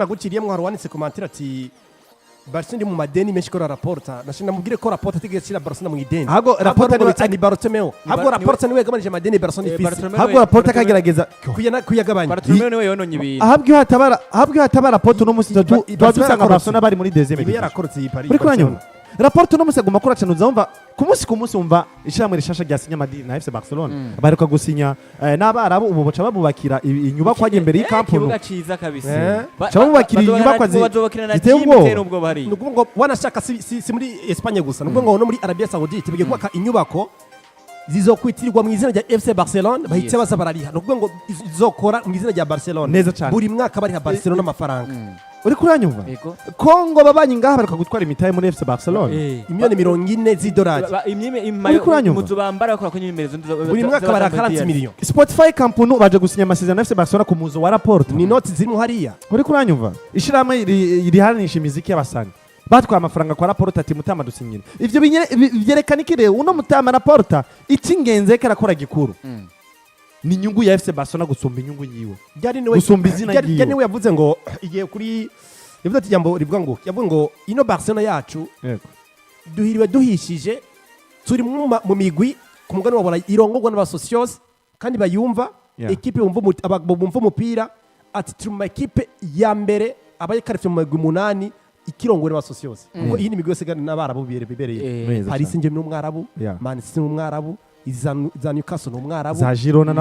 Naguciriyemo harwanitse commentaire ati Barcelona mu madeni menshi ko Lapolta nashina mubwire ko Lapolta ategekira Barcelona mu ideni hago Lapolta ni Bartomeu hago Lapolta niwe gabanije madeni Barcelona ifise hago Lapolta kagerageza kuyagabanya Bartomeu niwe yononye ibintu habwe hatabara Lapolta no musi twadusanga Barcelona bari muri deuxième ibi yarakorotse iyi Paris uri kuranyuma Lapolta no musi aguma kuracanuza umva ku munsi umva ishyamwe rishasha rya sinya madini na FC Barcelona baheruka gusinya n'abarabu ubu boca babubakira inyubako ajye imbere y'ikampunu kibuga ciza kabisa babubakira inyubako ziteye ubwo bari nukuvuga ngo wanashaka si muri Espagne gusa nukuvuga ngo no muri Arabia Saoudite bigiye kubaka inyubako zizokwitirirwa mu izina rya FC Barcelona bahitse baza barariha nukuvuga ngo izokora mu izina rya Barcelona neza cyane buri mwaka bariha Barcelona amafaranga uri kuranyumva Kongo babanyi ngaha bareka gutwara imitahe muri FC Barcelona imiliyoni 40 z'idolari muzu bambara bakora kwenye imerezo buri mwaka bara 40 miliyoni Spotify kampunu baje gusinya amasezerano FC Barcelona ku muzo wa Lapolta ni noti zirimo hariya uri kuranyumva ishiramwe irihanisha imiziki y'abasani batwaye amafaranga kwa Lapolta ati mutama dusinyira ivyo byerekana ikire uno mutama Lapolta icingenze karakora gikuru ni inyungu ya FC Barcelona gusumba inyungu yiwe gusumba izina yiwe yani we yavuze ngo igiye kuri yavuze ati jambo rivuga ngo yavuze ngo ino Barcelona yacu duhiriwe duhishije turi mu migwi ku mugani wabona irongorwa n'abasocios kandi bayumva equipe bumva umupira ati turi mu equipe ya mbere abaye karife mu migwi 8 ikirongore n'abasocios kuko iyi ni migwi yose n'abarabu bibereye Paris Saint-Germain n'umwarabu Man City n'umwarabu za Newcastle n'umwarabu za Girona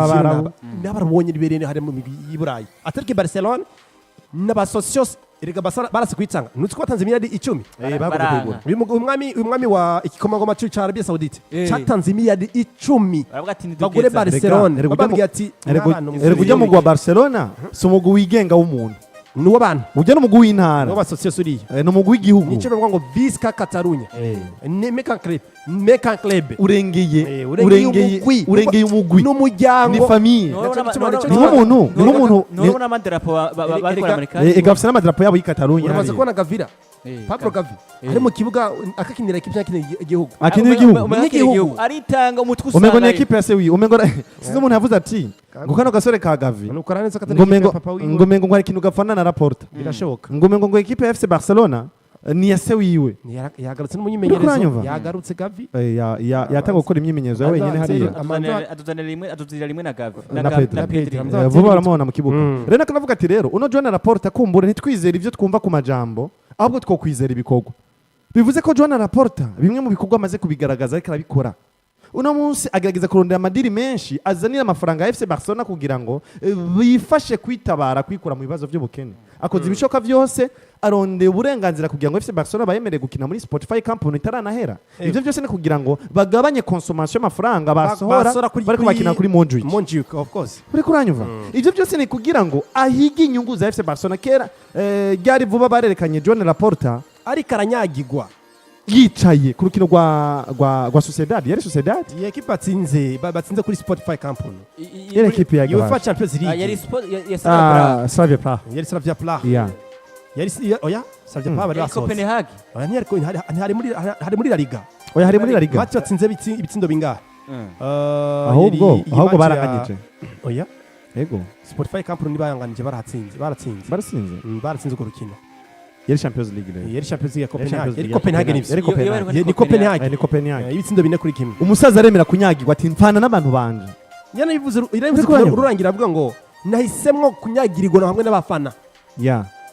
n'abarabonye ribereye hari mu migwi y'Iburayi atarike Barcelona n'abasocios erega barase kwitanga nutse ko batanze miliyari 10 umwami wa igikomangoma ca Arabia Saoudite cyatanze miliyari 10 bagure Barcelona bababwiye ati erega ujya mu gwa Barcelona si umugwi wigenga w'umuntu nuwo abantu ujya no mugwi w'intara no basocios uriya no mugwi w'igihugu nico bavuga ngo Visca Catalunya Mecan Club urengeye umugwi n'umuryango ni famille ni umuntu no n'amadarapo bariko Amerika egafisa n'amadarapo yabo y'Catalunya uramaze kubona Gavira Pablo Gavi ari mu kibuga akakinira equipe y'igihugu igihugu aritanga umutwe usana umengo ni equipe ya sewi umengo sinzi umuntu yavuze ati ngo kano gasore ka Gavi ngomengo ngo ari kintu gafana na Lapolta birashoboka ngomengo equipe ya FC Barcelona ni ya sewiwe yagarutse n'umuyimenyerezo yagarutse Gavi yatanga gukora imyimenyerezo ya wenyine hariya aduzanira rimwe na Gavi na Pedri vuba baramubona mu kibuga rero nakanavuga ati rero uno Juan Lapolta kumbure ntitwizera ivyo twumva ku majambo ahubwo twokwizera ibikorwa bivuze ko Juan Lapolta bimwe mu bikorwa amaze kubigaragaza ariko arabikora uno munsi agerageza kurondera amadiri menshi azanira amafaranga ya FC Barcelona kugira ngo bifashe kwitabara kwikura mu bibazo by'ubukene akoze ibishoka byose arondeye uburenganzira kugira ngo FC Barcelona bayemerere gukina muri Spotify kampuni itaranahera ivyo byose ni kugira ngo bagabanye consommation y'amafaranga basohora bari kubakina kuri Montjuic of course uri kuranyuva ivyo byose ni kugira ngo ahige inyungu za FC Barcelona kera ryari vuba barerekanye Juan Lapolta ari karanyagirwa yicaye ku rukino rwa Sociedad yari Sociedad iyi equipe batsinze kuri Spotify campus yari equipe ya UEFA Champions League yari Slavia Praha yari Slavia Praha yari Slavia Praha bari Copenhagen hari muri La Liga hari muri La Liga batsinze ibitsindo bingahe ahubwo baranganyije yego Spotify campus nibayanganije baratsinze urwo rukino yari Champions League rero yari Champions League ya Copenhagen ni Copenhagen ibitsindo bine kuri kimwe umusaza aremera kunyagirwa ati mfana n'abantu banje yana bivuze ururangira avuga ngo nahisemwo kunyagirirwa hamwe n'abafana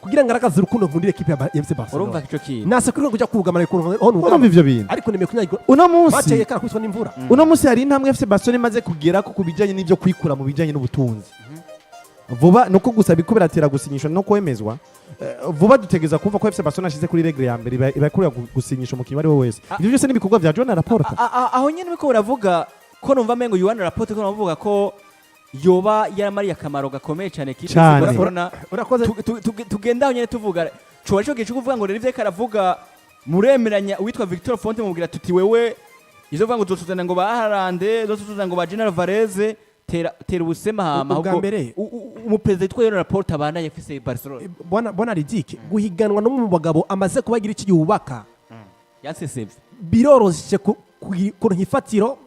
kugira ngo arakaze urukundo nkundire equipe ya FC Barcelona urumva kico kintu nasa kuri kujya kugamara ikuntu urumva ivyo bintu ariko nemeye kunyagirwa uno munsi bateye kara kwiswa n'imvura uno munsi hari intambwe FC Barcelona imaze kugera ko kubijanye n'ivyo kwikura mu bijanye n'ubutunzi vuba nuko gusa bikuberatira gusinyishwa no kwemezwa vuba dutegeza kumva ko FC Barcelona ashize kuri regle ya mbere ibakurira gusinyisha umukinnyi ari we wese ivyo byose nibikorwa bya Juan Lapolta aho nyene biko uravuga ko numva mengo Juan Lapolta ko navuga ko yoba yaramari akamaro gakomeye cyane kipe Barcelona tugenda nyene tuvuga cyo cyo gice kuvuga ngo rero ivyo karavuga muremeranya witwa Victor Fonte mubwira tuti wewe izo vuga ngo zosuzana ngo baharande zosuzana ngo ba General Varese tera ubusema hama ahubwo umuperezida witwa Juan Lapolta abandanye FC Barcelona bona ridike guhiganwa no mu bagabo amaze kubagira iki yubaka yasesevye biroroshe ku nkifatiro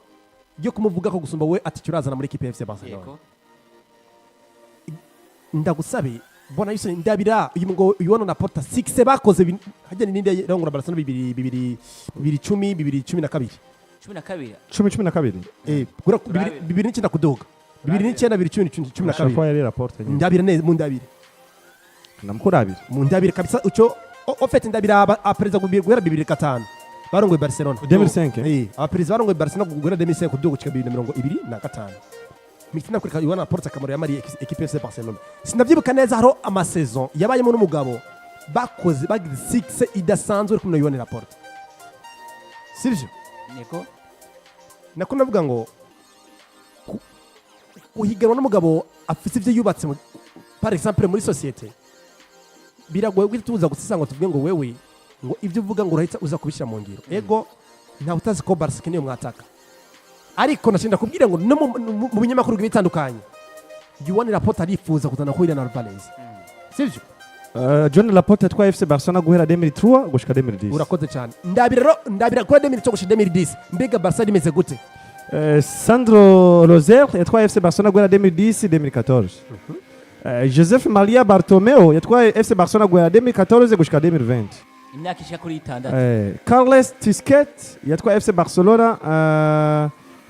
yo kumuvuga ko gusumba we ati cyurazana muri equipe ya FC Barcelona ndagusabe bona yise ndabira uyu ngo uyibona na Porta 6 bakoze hajya ninde rangura Barcelona 2010 2012 gura 2009 kudoga 2009 2012 yari Lapolta ndabira neza mu ndabira namkurabira mu ndabira kabisa uco ofete ndabira apereza guhera 2005 barongoye Barcelona 2005 apereza barongoye Barcelona guhera 2005 kudoga kika 2025 mitina kuri Juan Lapolta kamaro yamari equipe FC Barcelona sinavyibuka neza haro amasaison yabayemo n'umugabo bakoze bagize 6 idasanzwe kuri Juan Lapolta sivyo niko nako navuga ngo uhiganwa n'umugabo afite ivyo yubatse par exemple muri societe biragoye gutuza gusanga tuvuge ngo wewe ngo ivyo uvuga ngo urahita uza kubishira mu ngiro ego nta utazi ko Barca niyo mwataka ariko nashinda kubwira ngo no mu binyamakuru bitandukanye Juan Lapolta arifuza kuzana ko Julian Alvarez sivyo Juan Lapolta yatwaye FC Barcelona guhera 2003 gushika 2010 urakoze cyane ndabira ko 2003 gushika 2010 mbega Barca rimeze gute Sandro Roser yatwaye FC Barcelona guhera 2010-2014 Joseph Maria Bartomeu yatwaye FC Barcelona guhera 2014 gushika 2020 imyaka ishika kuri 6 Carles Tisquet yatwaye FC Barcelona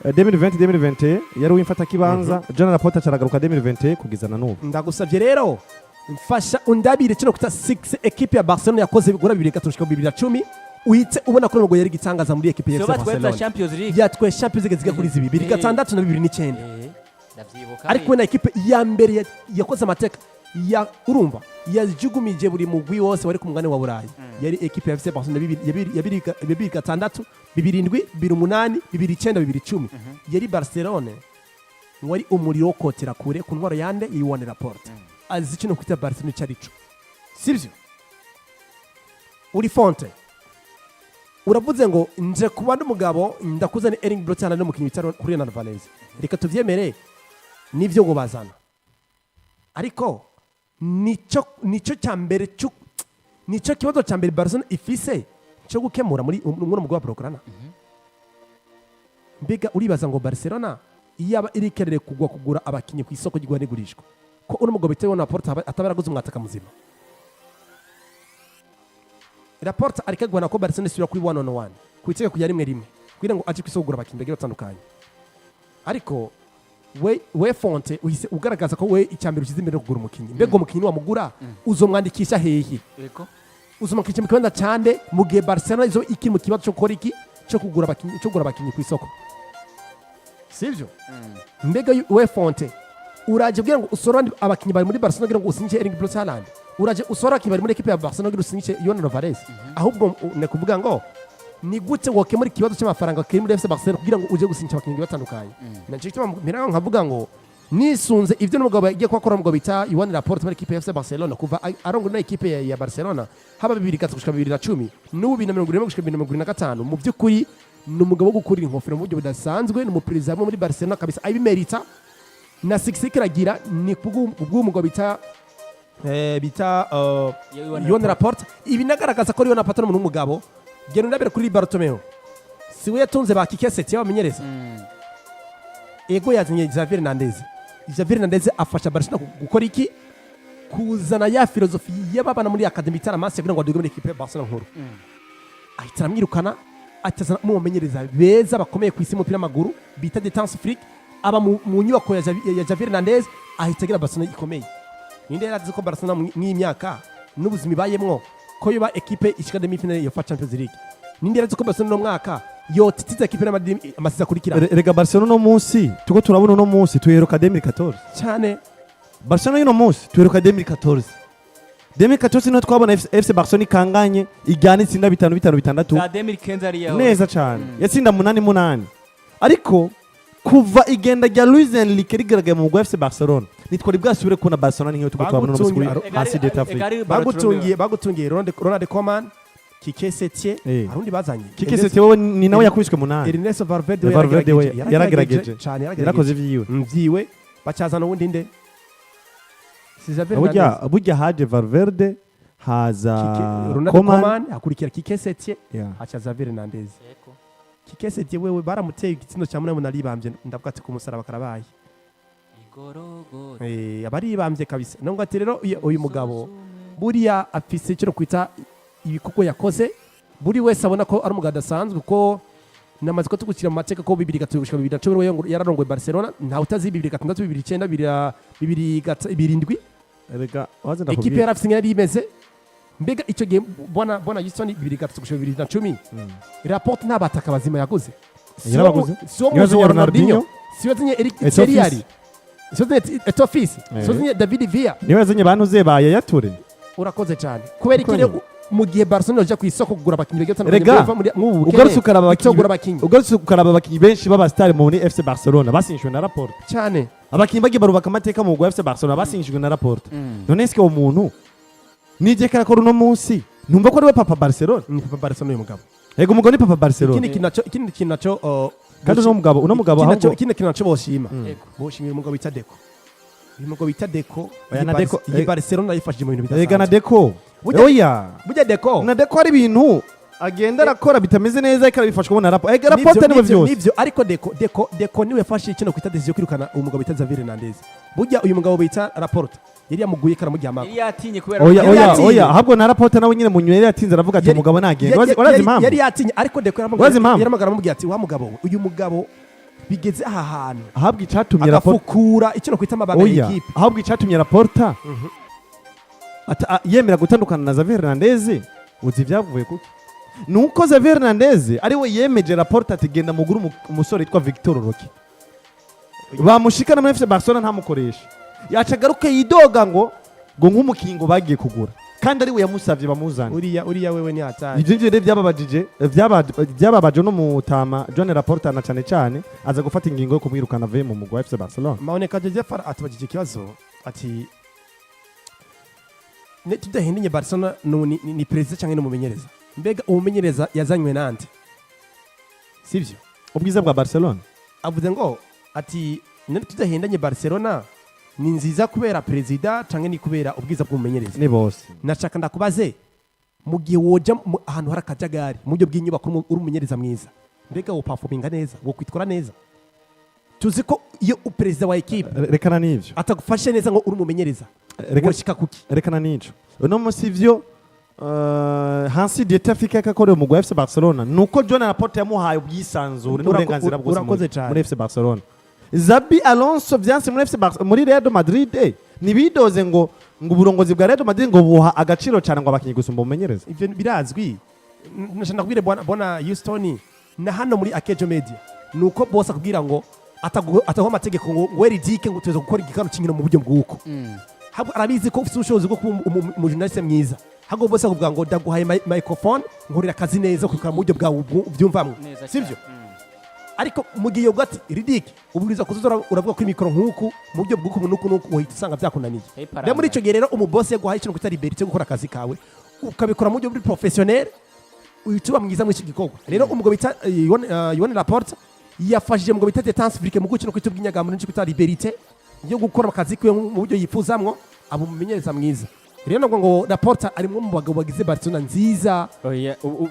2020-2021 yari wimfata kibanza Juan Lapolta caragaruka 2020 kugizana n'ubu ndagusavye rero mfasha undabire cyo kuta 6 equipe ya Barcelona yakoze bigura 2010 uhitse ubona ko ngo yari gitangaza muri equipe ya Barcelona yatwe Champions League ziga kuri 2006 na 2009 ndavyibuka ariko na equipe ya mbere yakoze amateka ya urumva yajugumije buri mugwi wose wari ku mugane wa Burayi yari equipe ya FC Barcelona ya 2006 2007 2008 2009 2010 yari Barcelona wari umuriro kotera kure ku ntwaro yande Juan Lapolta azi kino kwita Barcelona cyarico sivyo uri fonte uravuze ngo nje kuba n'umugabo ndakuzana Erling Braut Haaland n'umukinnyi bitaro kuri Julian Alvarez reka tuvyemere nivyo ngo bazana ariko nico cyambere nico kibazo cyambere Barcelona ifise cyo gukemura muri umugabo wa Blaugrana mbega uribaza ngo Barcelona iyaba irikerere kugura abakinyi ku isoko ry'igwa n'igurishwa ko uno mugabo bitewe na Lapolta atabaraguze umwataka muzima Lapolta arikagwana ko Barcelona isubira kuri 1-on-1 kwitege kujya rimwe kugira ngo aje kwisogura abakinyi bagiye batandukanye ariko we fonte uhise ugaragaza ko we icyambere ukize imbere kugura umukinyi mbega umukinyi wamugura uzomwandikisha hehe uzomwandikisha mu kibanza cyande mu gihe Barcelona izo ikiri mu kibazo cyo gukora iki cyo kugura abakinyi ku isoko sivyo mbega we fonte uraje kugira ngo usorane abakinyi bari muri Barcelona kugira ngo usinye Erling Braut Haaland uraje usora kibari muri equipe ya Barcelona kugira usinye Juan Alvarez ahubwo ne kuvuga ngo ni gute woke muri kibazo cy'amafaranga kiri muri FC Barcelona kugira ngo uje gusinye abakinyi batandukanye nacyo kituma mpira nkavuga ngo nisunze ivyo n'umugabo yagiye kwakora umugabo bita Juan Lapolta muri equipe ya FC Barcelona kuva arongo na equipe ya Barcelona haba 2003 gushika 2010 n'ubu 2020 gushika 2025 mu by'ukuri n'umugabo wo gukurira inkofero mu buryo budasanzwe n'umuperezida muri Barcelona kabisa abimerita na sikiragira ni kubw'umugabo bita Juan Lapolta ibi nagaragaza ko Juan Lapolta n'umuntu w'umugabo genda ndabere kuri Bartomeu siwe yatunze ba Kikeseti y'abamenyereza ego yazanye Xavier Hernandez afasha Barcelona gukora iki kuzana ya filozofi y'ababana muri academy tara masse kugira ngo aduge muri equipe ya Barcelona nkuru ahita amwirukana atazana mu bamenyereza beza bakomeye ku isi mu pira maguru bita Détente Afrique aba mu nyubako ya Xavier Hernandez ahita agira Barcelona ikomeye ninde yarazi ko Barcelona mw'imyaka n'ubuzima bayemwo ko yoba equipe ishika demi finale yo Champions League ninde yarazi ko Barcelona no mwaka yo titiza equipe amasiza kurikira rega Barcelona no munsi tuko turabona no munsi tuheruka 2014 cyane Barcelona no munsi tuheruka 2014 no twabona FC Barcelona ikanganye ijyana itsinda 5-5-6 neza cyane yatsinda 8-8 ariko kuva igenda rya Luis Enrique rigaragaye mu FC Barcelona nitwari bwasubire kubona Barcelona nk'iyo tuko twabona no musukuri hasi d'État Afrique bagutungiye Ronald Koeman Kikeseti arundi bazanye Kikeseti wowe ni nawe yakubiswe 8 Ernesto Valverde yaragerageje yarakoze vyiwe bacazana ubundi nde burya haje Valverde haza Koeman akurikira Kikeseti hacha Xavier Hernandez Kikeseti wewe baramuteye igitsindo cya munani naribambye ndavuga ati ku musaraba karabaye abaribambye kabisa nubwo ati rero uyu mugabo buriya afise icyo kwita ibikorwa yakoze buri wese abona ko ari umugabo adasanzwe ko namaze ko tugukira mu mateka ko 2010 yararongoye Barcelona ntawe utazi 2006 2009 2007 rega ekipe yarafise yari imeze mbega icyo gihe bona Houston 2010 rapport n'abataka bazima yaguze yarabaguze siyo Ronaldinho siyo zinye Eric Thierry siyo zinye Etofisi siyo zinye David Villa niwe zinye banuze baye yature urakoze cyane kubera ikire mu gihe Barcelona yaje ku isoko kugura abakinnyi bagiye batandukanye ugarutse ukaraba abakinnyi benshi b'abastari muri FC Barcelona basinyishwe na Lapolta cyane abakinnyi bagiye barubaka amateka mu FC Barcelona basinyishwe na Lapolta none eske uwo muntu nije karakora uno munsi numva ko ari we papa Barcelona ni papa Barcelona uyu mugabo yego umugabo ni papa Barcelona ikindi kintu naco kandi uno mugabo ahubwo ikindi kintu naco boshima boshimira umugabo bita Deco uyu mugabo bita Deco iyi Barcelona yifashije mu bintu bidasanzwe yega na Deco oya burya Deco na Deco ari ibintu agenda arakora bitameze neza ariko bifashwe kubona Lapolta niwe byose nivyo ariko Deco niwe yafashe kino kwita decision kwirukana umugabo bita Xavi Hernandez burya uyu mugabo bita Lapolta yari yamuguye karamujyama yari yatinye kubera oya ahubwo na Lapolta nawe nyine munyu yari yatinze aravuga ati umugabo nagenda urazi impamvu yari yatinye ariko Deco yaramugara amubwiye ati wa mugabo uyu mugabo bigeze aha hantu ahabwa icatumye Lapolta agafukura icyo kwita amabanga y'ikipe ahabwa icatumye Lapolta yemera gutandukana na Xavi Hernandez uzi byavuye kuki nuko Xavi Hernandez ari we yemeje Lapolta ati genda muguru umusore yitwa Victor Roque bamushikana muri FC Barcelona ntamukoresha yacagaruke yidoga ngo nk'umukingo bagiye kugura kandi ari we yamusavye bamuzana uriya wewe ni hatari ivyo rero byababaje no mutama Juan Lapolta na cyane aza gufata ingingo yo kumwirukana ave mu mugwa FC Barcelona Maoneka Jefar atubajije ikibazo ati ne tudahindiye Barcelona ni president cyangwa n'umumenyereza mbega umumenyereza yazanywe nande sivyo ubwiza bwa Barcelona avuze ngo ati ne tudahendanye Barcelona ni nziza kubera president cyangwa ni kubera ubwiza bw'umumenyereza ni bose nashaka ndakubaze mu gihe woja ahantu hari akajagari mu byo bw'inyubako uri umumenyereza mwiza mbega wo performinga neza wo kwitwara neza tuzi ko iyo uperezida wa equipe rekana n'ivyo atagufashe neza ngo uri umumenyereza woshika kuki rekana n'ico uno musi vyo Hansi dieta fika kakore mu FC Barcelona nuko Juan Lapolta yamuhaye ubwisanzure n'uburenganzira bwose muri FC Barcelona Xabi Alonso byanse muri FC Barcelona muri Real Madrid nibidoze ngo uburongozi bwa Real Madrid ngo buha agaciro cyane ngo abakinyi gusumba umumenyereza ivyo birazwi nashaka kubire bona Houston na hano muri Akejo Media nuko boss akubwira ngo ataho amategeko ngo weridike ngo tuzo gukora igikano kinkino mu buryo bwuko habo arabizi ko ufite ubushobozi bwo kuba umujournaliste mwiza hago bose kuvuga ngo ndaguhaye microphone nkorera akazi neza kuko mu buryo bwawe ubyumvamwe sivyo ariko mugiye ugati ridike uburiza kuzora uravuga ko imikoro nkuku mu buryo bwuko nuko uhita usanga byakunaniye rero muri ico gihe rero umuboss yaguhaye ikintu kwita liberté gukora akazi kawe ukabikora mu buryo buri professionnel uhita mwiza mu iki gikorwa rero umugabo bita Juan Lapolta yafashije umugabo bita Tansfrike mu gukino kwita bw'inyagambo n'icyo kwita liberté yo gukora akazi kwe mu buryo yifuzamwo abo mumenyereza mwiza rero ngo Lapolta arimwe mu bagabo bagize Barcelona nziza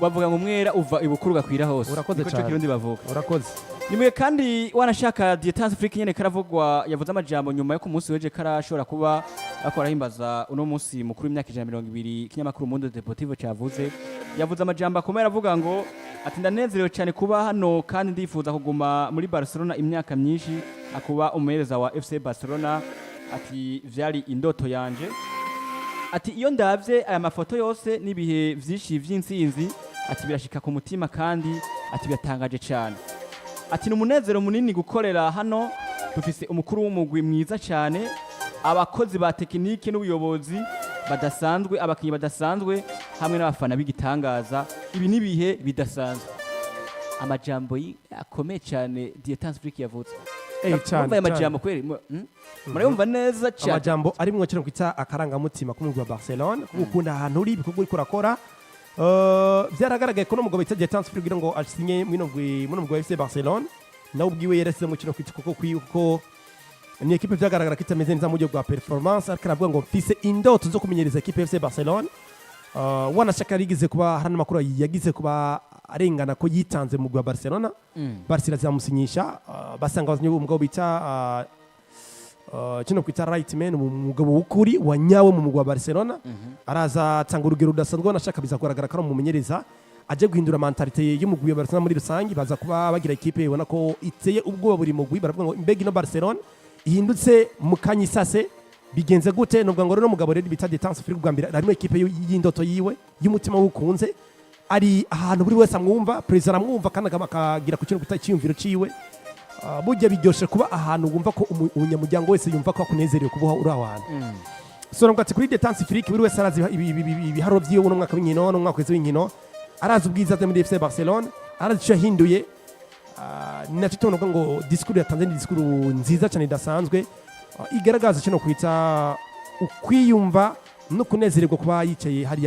bavuga ngo umwera uva ibukuruga kwira hose urakoze cyane kirundi bavuga urakoze nimwe kandi wanashaka Dietanse Afrique nyene karavugwa yavuze amajambo nyuma yo ku munsi weje karashobora kuba akora himbaza uno munsi mukuru imyaka 120 kinyamakuru Mundo Deportivo cyavuze yavuze amajambo akomera avuga ngo ati ndanezerewe cyane kuba hano kandi ndifuza kuguma muri Barcelona imyaka myinshi akuba umuhereza wa FC Barcelona ati vyari indoto yanje ati iyo ndavye aya mafoto yose nibihe vyishi vy'insinzi ati birashika ku mutima kandi ati byatangaje cyane ati numunezero munini gukorera hano dufise umukuru w'umugwi mwiza cyane abakozi ba tekinike n'ubuyobozi badasanzwe abakinyi badasanzwe hamwe n'abafana bigitangaza ibi nibihe bidasanzwe amajambo akomeye cyane Dietanse Afrique yavutse cyane amajambo kweri murayumva neza cyane amajambo ari mwo cyane kwita akarangamutima kumugwa Barcelona kubukunda ahantu uri bikuguri kurakora byaragaragaye ko no mugabo bita Dietanse Afrique ngo asinye mwino mugwi FC Barcelona nawe ubwiwe yarasize mu kino kwita kuko ni equipe byagaragara ko itameze neza mu buryo bwa performance ariko aravuga ngo mfise indoto zo kumenyereza equipe FC Barcelona wanashaka rigize kuba hari n'amakuru yagize kuba arengana ko yitanze mu gwa Barcelona Barcelona zamusinyisha basanga umugabo bita kino kwita right man umugabo w'ukuri wanyawe mu mugwa wa Barcelona araza atanga urugero rudasanzwe nashaka biza kugaragara ko umumenyereza aje guhindura mentalite y'umugwi wa Barcelona muri rusangi baza kuba bagira ikipe ubona ko iteye ubwoba buri mugwi baravuga ngo mbega ino Barcelona ihindutse mu kanyisase bigenze gute nubwo ngo rero mugabo rero bita Détente Afrique bwa mbere arimo ikipe y'indoto yiwe y'umutima w'ukunze ari ahantu buri wese amwumva president amwumva kandi akagira ku kintu kitaciyumviro ciwe burya biryoshe kuba ahantu wumva ko umunyamuryango wese yumva ko akunezerewe kuba uri ahantu so nubwo ati kuri Détente Afrique buri wese arazi ibiharuro by'iwe mu mwaka w'inkino no mwaka w'inkino arazi ubwiza bwe muri FC Barcelona arazi icyo yahinduye nacyo tubona ngo discours yatanze ni discours nziza cyane idasanzwe igaragaza kino kwita ukwiyumva no kunezererwa kuba yicaye hariya